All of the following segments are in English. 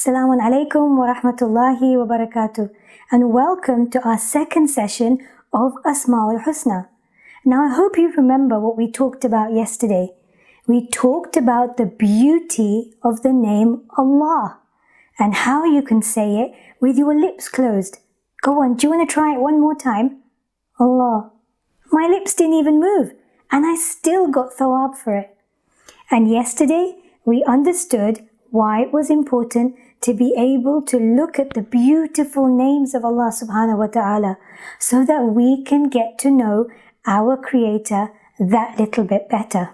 Assalamu alaikum wa rahmatullahi wa barakatuh, and welcome to our second session of Asmaul Husna. Now I hope you remember what we talked about yesterday. We talked about the beauty of the name Allah and how you can say it with your lips closed. Go on, do you want to try it one more time? Allah. My lips didn't even move and I still got thawab for it. And yesterday we understood why it was important to be able to look at the beautiful names of Allah subhanahu wa ta'ala so that we can get to know our Creator that little bit better.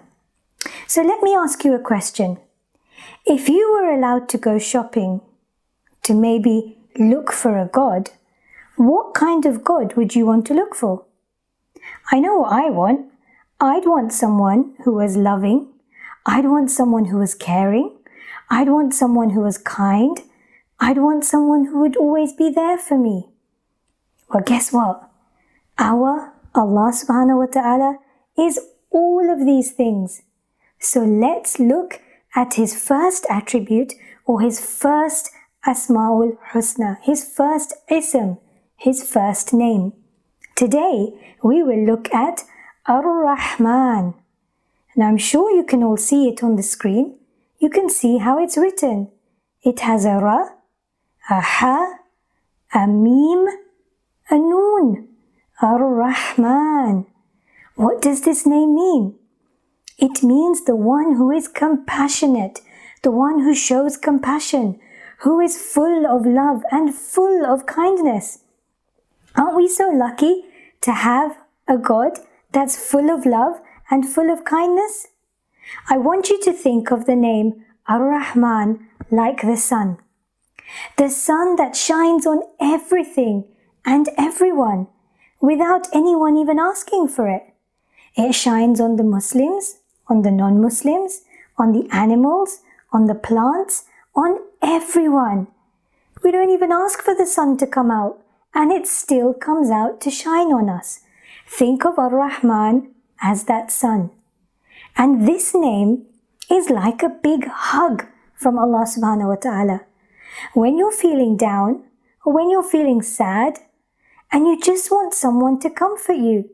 So let me ask you a question. If you were allowed to go shopping to maybe look for a God, what kind of God would you want to look for? I know what I want. I'd want someone who was loving. I'd want someone who was caring. I'd want someone who was kind. I'd want someone who would always be there for me. Well, guess what? Our Allah subhanahu wa ta'ala is all of these things. So let's look at His first attribute or His first Asmaul Husna, His first ism, His first name. Today, we will look at Ar-Rahman. And I'm sure you can all see it on the screen. You can see how it's written. It has a Ra, a Ha, a Mim, a Noon. Ar-Rahman. What does this name mean? It means the one who is compassionate, the one who shows compassion, who is full of love and full of kindness. Aren't we so lucky to have a God that's full of love and full of kindness? I want you to think of the name Ar-Rahman like the sun. The sun that shines on everything and everyone without anyone even asking for it. It shines on the Muslims, on the non-Muslims, on the animals, on the plants, on everyone. We don't even ask for the sun to come out and it still comes out to shine on us. Think of Ar-Rahman as that sun. And this name is like a big hug from Allah subhanahu wa ta'ala. When you're feeling down or when you're feeling sad and you just want someone to comfort you,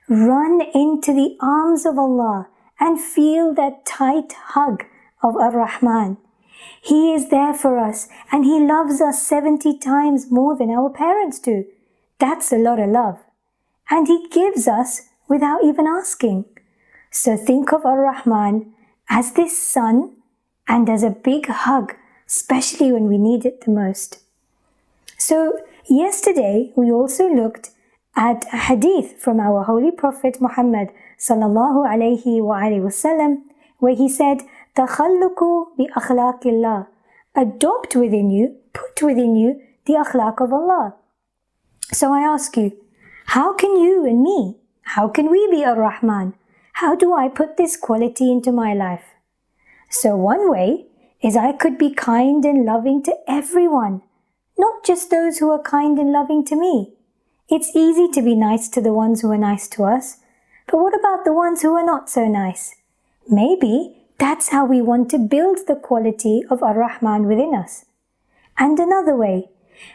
run into the arms of Allah and feel that tight hug of Ar-Rahman. He is there for us and He loves us 70 times more than our parents do. That's a lot of love. And He gives us without even asking. So think of Ar-Rahman as this sun and as a big hug, especially when we need it the most. So yesterday we also looked at a hadith from our Holy Prophet Muhammad sallallahu alayhi wa wasallam, where he said, "Takhalluqu bi akhlaqillah." Adopt within you, put within you the akhlaq of Allah. So I ask you, how can you and me, how can we be Ar-Rahman? How do I put this quality into my life? So one way is I could be kind and loving to everyone, not just those who are kind and loving to me. It's easy to be nice to the ones who are nice to us, but what about the ones who are not so nice? Maybe that's how we want to build the quality of Ar-Rahman within us. And another way,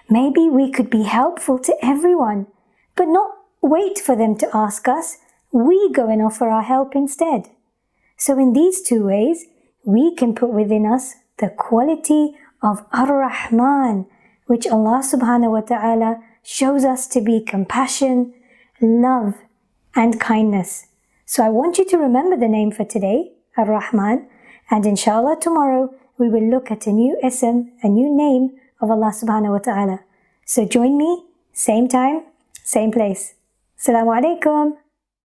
maybe we could be helpful to everyone, but not wait for them to ask us. We go and offer our help instead. So in these two ways, we can put within us the quality of Ar-Rahman, which Allah subhanahu wa ta'ala shows us to be compassion, love, and kindness. So I want you to remember the name for today, Ar-Rahman, and inshallah tomorrow we will look at a new ism, a new name of Allah subhanahu wa ta'ala. So join me, same time, same place. Assalamu alaikum.